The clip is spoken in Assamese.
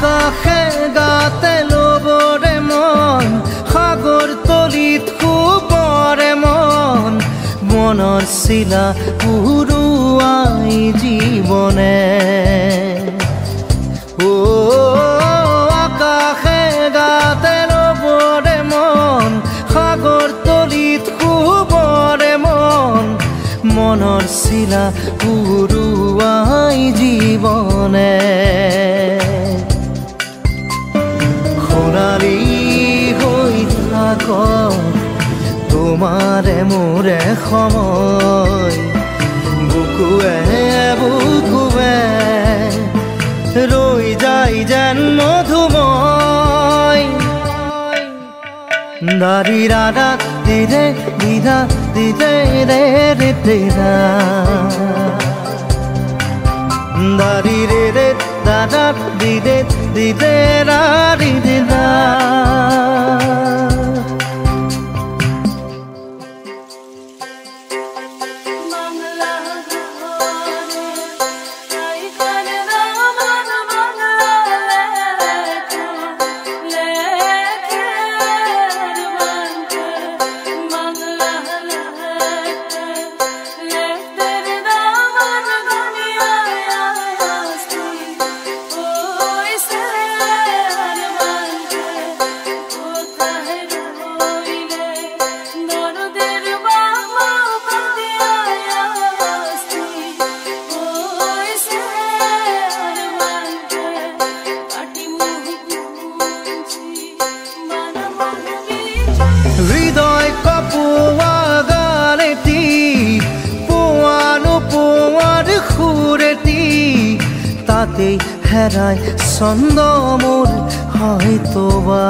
আকাশে গাতে লবৰে মন সাগৰ তলিত শুবৰে মন মনৰ চিলা উৰুৱাই জীৱনে আকাশে গাতে লবৰে মন সাগৰ তলিত শুবৰে মন মনৰ চিলা উৰুৱাই জীৱনে সোণালী হৈ থাক তোমাৰে মোৰে সময় বুকুৱে বুকুৱে ৰৈ যায় যেন মধুময় দাৰি ৰাধা দিৰে দিদা দিদে ৰে ৰে তেৰা দাৰি ৰে ৰে দাদা দিদে দিদে ৰা ৰি দিদা হৃদয় কপোৱা গানেটি পোৱানো পোৱাৰ সুৰেটি তাতেই হেৰাই ছন্দ মোৰ হয়তো বা